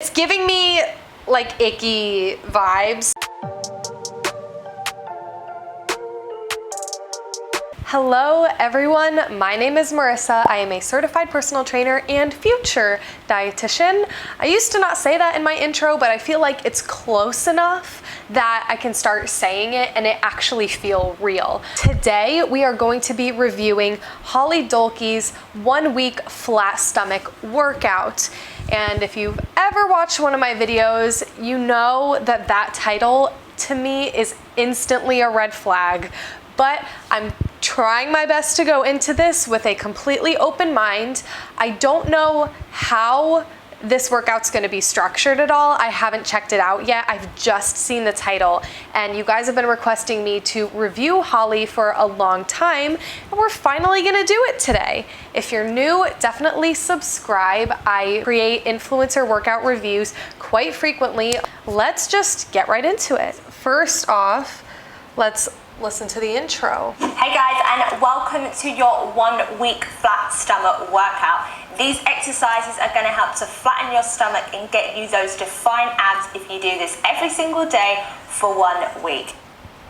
It's giving me like icky vibes. Hello everyone, my name is Marissa. I am a certified personal trainer and future dietitian. I used to not say that in my intro, but I feel like it's close enough that I can start saying it and it actually feel real. Today we are going to be reviewing Holly Dolke's 1 week flat stomach workout. And if you've ever watched one of my videos, you know that that title to me is instantly a red flag. But I'm trying my best to go into this with a completely open mind. I don't know how this workout's gonna be structured at all. I haven't checked it out yet. I've just seen the title, and you guys have been requesting me to review Holly for a long time, and we're finally gonna do it today. If you're new, definitely subscribe. I create influencer workout reviews quite frequently. Let's just get right into it. First off, let's listen to the intro. Hey guys, and welcome to your 1 week flat stomach workout. These exercises are going to help to flatten your stomach and get you those defined abs if you do this every single day for 1 week.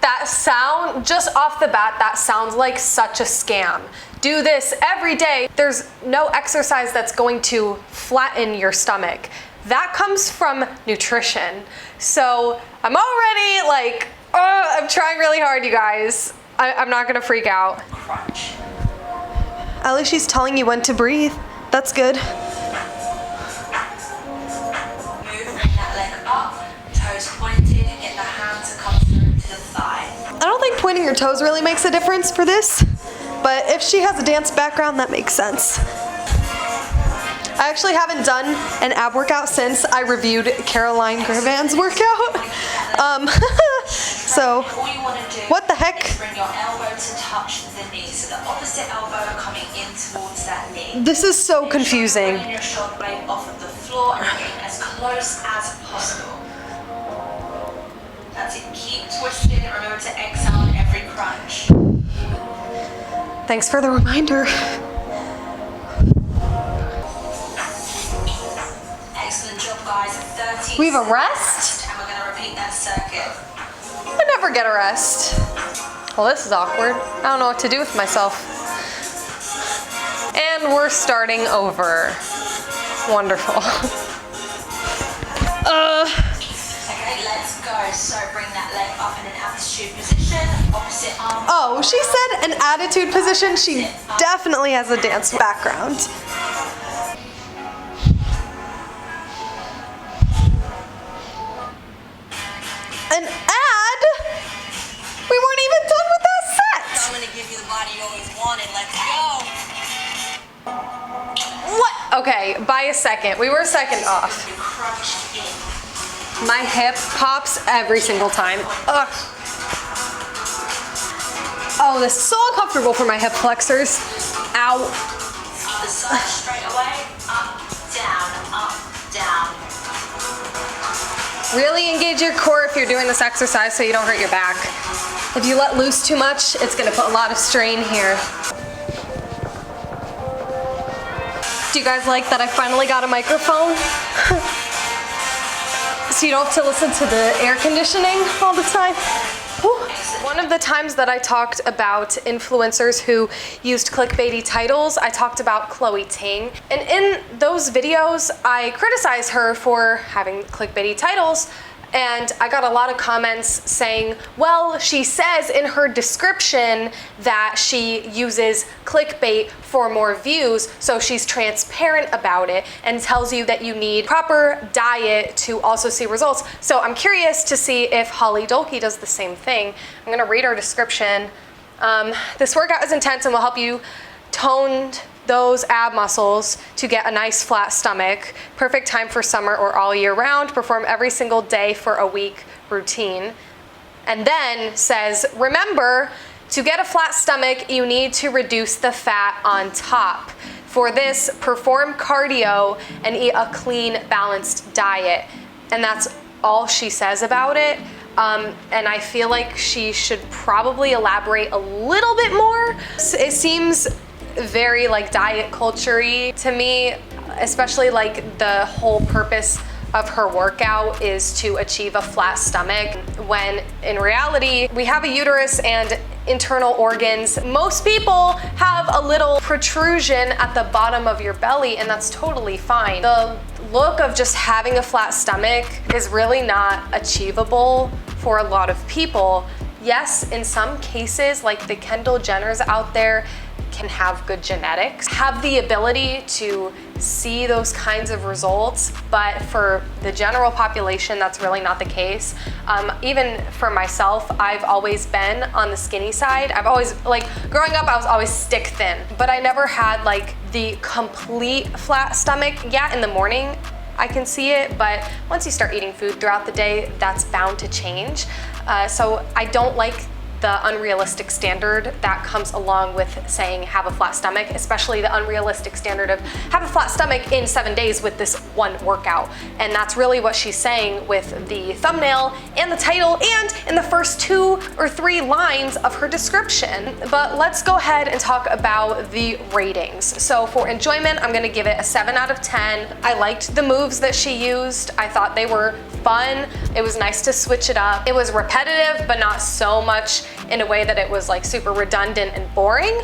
That sound, just off the bat, that sounds like such a scam. Do this every day. There's no exercise that's going to flatten your stomach. That comes from nutrition. So I'm already like, I'm trying really hard, you guys. I'm not gonna freak out. Crunch. At least she's telling you when to breathe. That's good. Move, bring that leg up, toes pointed, get the hand to come through to the thigh. I don't think pointing your toes really makes a difference for this, but if she has a dance background, that makes sense. I actually haven't done an ab workout since I reviewed Caroline Gravan's workout. So, what the heck? Bring your elbow to touch the knee, so the opposite elbow coming in towards that knee. This is so confusing. Bringing your shoulder blade off of the floor and getting as close as possible. That's it. Keep twisting. Remember to exhale on every crunch. Thanks for the reminder. Excellent job, guys. 30 We have a rest? and we're going to repeat that circuit. I never get a rest. Well, this is awkward. I don't know what to do with myself. And we're starting over. Wonderful. Okay, let's go. So bring that leg up in an attitude position. Opposite arm. Oh, she said an attitude position. She definitely has a dance background. An ad? We weren't even done with that set. I'm going to give you the body you always wanted. Let's go. What? Okay, by a second. We were a second off. You crunch in. My hip pops every single time. Ugh. Oh, this is so uncomfortable for my hip flexors. Ow. Other side straight away. Up, down, down. Really engage your core if you're doing this exercise so you don't hurt your back. If you let loose too much, it's gonna put a lot of strain here. Do you guys like that I finally got a microphone? So you don't have to listen to the air conditioning all the time. Whew. One of the times that I talked about influencers who used clickbaity titles, I talked about Chloe Ting. And in those videos, I criticized her for having clickbaity titles. And I got a lot of comments saying, well, she says in her description that she uses clickbait for more views, so she's transparent about it and tells you that you need proper diet to also see results. So I'm curious to see if Holly Dolke does the same thing. I'm gonna read her description. This workout is intense and will help you tone those ab muscles to get a nice flat stomach. Perfect time for summer or all year round. Perform every single day for a week routine. And then says, remember, to get a flat stomach, you need to reduce the fat on top. For this, perform cardio and eat a clean, balanced diet. And that's all she says about it. And I feel like she should probably elaborate a little bit more. It seems very like diet culture-y to me, especially like the whole purpose of her workout is to achieve a flat stomach, when in reality, we have a uterus and internal organs. Most people have a little protrusion at the bottom of your belly, and that's totally fine. The look of just having a flat stomach is really not achievable for a lot of people. Yes, in some cases, like the Kendall Jenners out there, can have good genetics, have the ability to see those kinds of results, but for the general population, that's really not the case. Even for myself, I've always been on the skinny side. I've always, like, growing up, I was always stick thin, but I never had like the complete flat stomach. Yeah, in the morning, I can see it, but once you start eating food throughout the day, that's bound to change. So I don't like the unrealistic standard that comes along with saying have a flat stomach, especially the unrealistic standard of have a flat stomach in 7 days with this one workout. And that's really what she's saying with the thumbnail and the title and in the first 2 or 3 lines of her description. But let's go ahead and talk about the ratings. So for enjoyment, I'm gonna give it a 7 out of 10. I liked the moves that she used. I thought they were fun. It was nice to switch it up. It was repetitive, but not so much in a way that it was like super redundant and boring.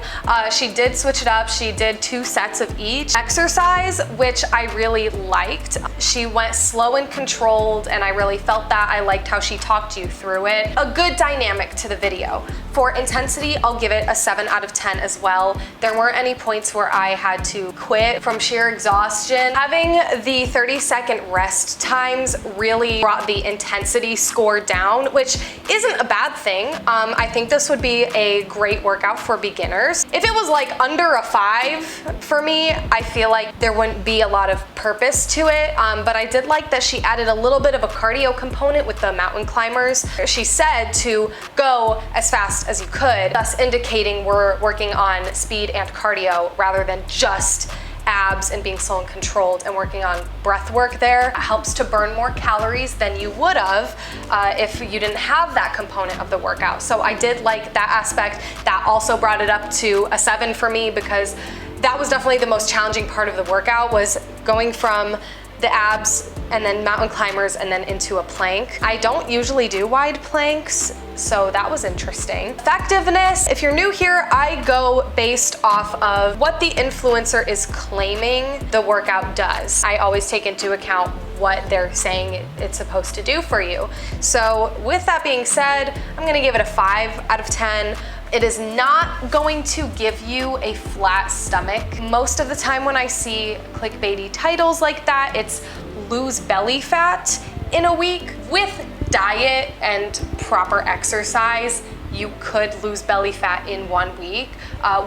She did switch it up. She did 2 sets of each exercise, which I really liked. She went slow and controlled, and I really felt that. I liked how she talked you through it. A good dynamic to the video. For intensity, I'll give it a 7 out of 10 as well. There weren't any points where I had to quit from sheer exhaustion. Having the 30-second rest times really brought the intensity score down, which isn't a bad thing. I think this would be a great workout for beginners. If it was like under a 5 for me, I feel like there wouldn't be a lot of purpose to it. But I did like that she added a little bit of a cardio component with the mountain climbers. She said to go as fast as you could, thus indicating we're working on speed and cardio rather than just abs and being slow and controlled and working on breath work there. It helps to burn more calories than you would have if you didn't have that component of the workout. So I did like that aspect. That also brought it up to a 7 for me, because that was definitely the most challenging part of the workout, was going from the abs and then mountain climbers and then into a plank. I don't usually do wide planks, so that was interesting. Effectiveness, if you're new here, I go based off of what the influencer is claiming the workout does. I always take into account what they're saying it's supposed to do for you. So with that being said, I'm gonna give it a 5 out of 10. It is not going to give you a flat stomach. Most of the time when I see clickbaity titles like that, it's lose belly fat in a week. With diet and proper exercise, you could lose belly fat in 1 week.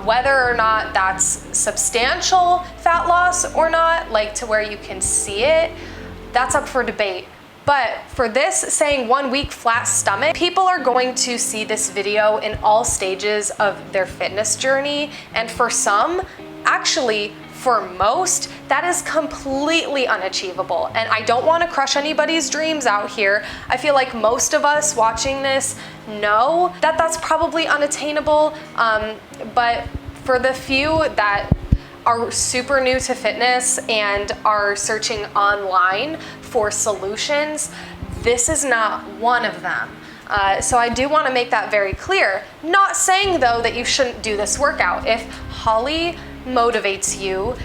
Whether or not that's substantial fat loss or not, like to where you can see it, that's up for debate. But for this saying 1 week flat stomach, people are going to see this video in all stages of their fitness journey. And for some, actually, for most, that is completely unachievable. And I don't want to crush anybody's dreams out here. I feel like most of us watching this know that that's probably unattainable. But for the few that are super new to fitness and are searching online for solutions, this is not one of them. So I do want to make that very clear. Not saying though that you shouldn't do this workout. If Holly motivates you,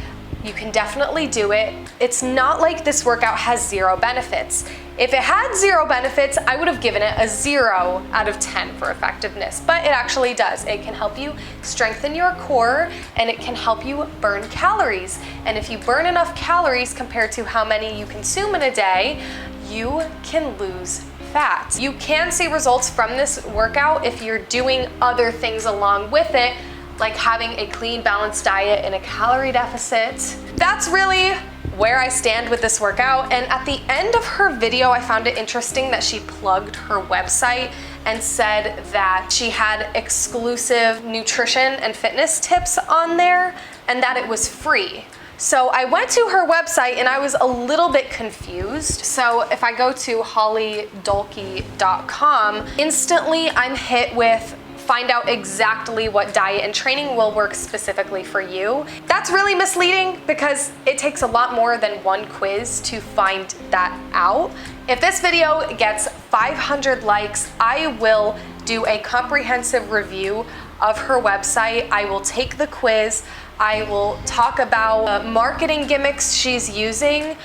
you can definitely do it. It's not like this workout has 0 benefits. If it had 0 benefits, I would have given it a 0 out of 10 for effectiveness, but it actually does. It can help you strengthen your core, and it can help you burn calories. And if you burn enough calories compared to how many you consume in a day, you can lose fat. You can see results from this workout if you're doing other things along with it, like having a clean, balanced diet in a calorie deficit. That's really where I stand with this workout. And at the end of her video, I found it interesting that she plugged her website and said that she had exclusive nutrition and fitness tips on there and that it was free. So I went to her website and I was a little bit confused. So if I go to hollydolke.com, instantly I'm hit with find out exactly what diet and training will work specifically for you. That's really misleading because it takes a lot more than one quiz to find that out. If this video gets 500 likes, I will do a comprehensive review of her website. I will take the quiz. I will talk about marketing gimmicks she's using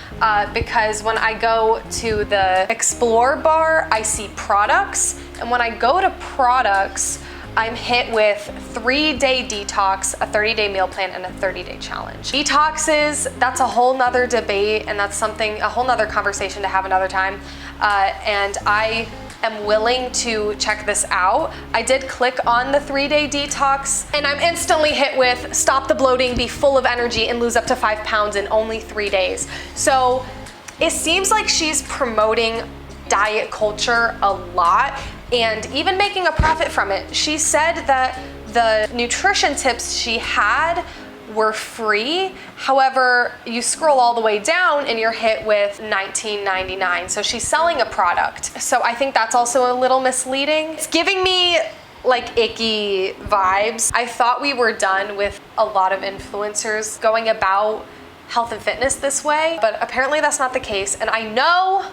because when I go to the Explore bar, I see products. And when I go to products, I'm hit with 3-day detox, a 30-day meal plan, and a 30-day challenge. Detoxes, that's a whole nother debate, and that's a whole nother conversation to have another time. And I am willing to check this out. I did click on the 3-day detox, and I'm instantly hit with stop the bloating, be full of energy, and lose up to 5 pounds in only 3 days. So it seems like she's promoting diet culture a lot and even making a profit from it. She said that the nutrition tips she had were free. However, you scroll all the way down and you're hit with $19.99. So she's selling a product. So I think that's also a little misleading. It's giving me like icky vibes. I thought we were done with a lot of influencers going about health and fitness this way, but apparently that's not the case. And I know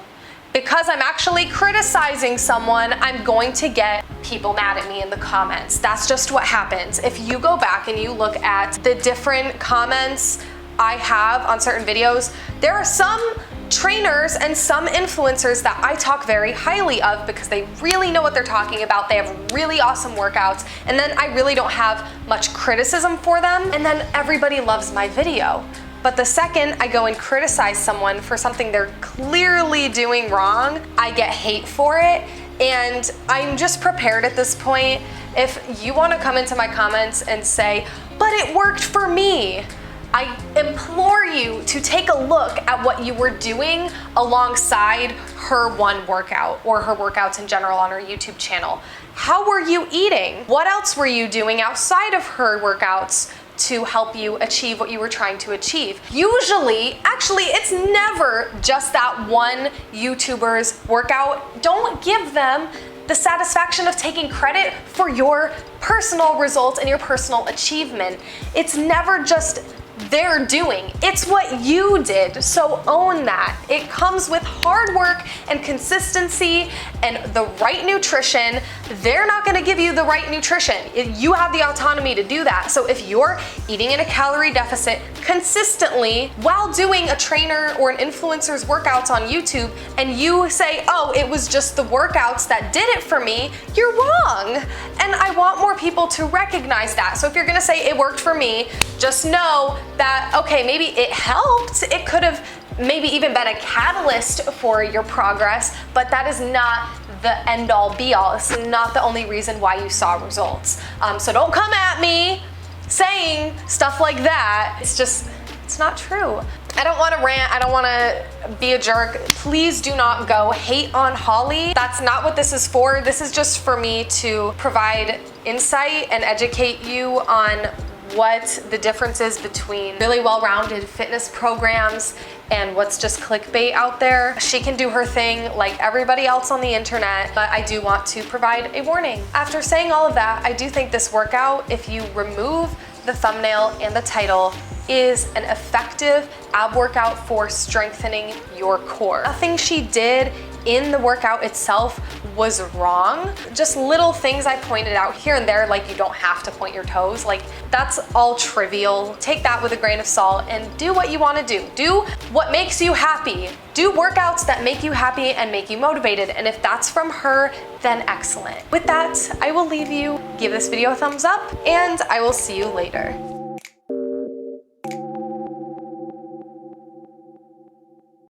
because I'm actually criticizing someone, I'm going to get people mad at me in the comments. That's just what happens. If you go back and you look at the different comments I have on certain videos, there are some trainers and some influencers that I talk very highly of because they really know what they're talking about. They have really awesome workouts, and then I really don't have much criticism for them, and then everybody loves my video. But the second I go and criticize someone for something they're clearly doing wrong, I get hate for it. And I'm just prepared at this point. If you want to come into my comments and say, but it worked for me, I implore you to take a look at what you were doing alongside her one workout or her workouts in general on her YouTube channel. How were you eating? What else were you doing outside of her workouts to help you achieve what you were trying to achieve? Usually, actually, it's never just that one YouTuber's workout. Don't give them the satisfaction of taking credit for your personal results and your personal achievement. It's never just their doing, it's what you did, so own that. It comes with hard work and consistency and the right nutrition. They're not gonna give you the right nutrition. You have the autonomy to do that. So if you're eating in a calorie deficit consistently while doing a trainer or an influencer's workouts on YouTube and you say, oh, it was just the workouts that did it for me, you're wrong. And I want more people to recognize that. So if you're gonna say it worked for me, just know that, okay, maybe it helped. It could have maybe even been a catalyst for your progress, but that is not the end all be all. It's not the only reason why you saw results. So don't come at me saying stuff like that. It's not true. I don't want to rant. I don't want to be a jerk. Please do not go hate on Holly. That's not what this is for. This is just for me to provide insight and educate you on what the difference is between really well-rounded fitness programs and what's just clickbait out there. She can do her thing like everybody else on the internet, but I do want to provide a warning. After saying all of that, I do think this workout, if you remove the thumbnail and the title, is an effective ab workout for strengthening your core. Nothing she did in the workout itself was wrong. Just little things I pointed out here and there, like you don't have to point your toes, like that's all trivial. Take that with a grain of salt and do what you want to do. Do what makes you happy. Do workouts that make you happy and make you motivated. And if that's from her, then excellent. With that, I will leave you. Give this video a thumbs up and I will see you later.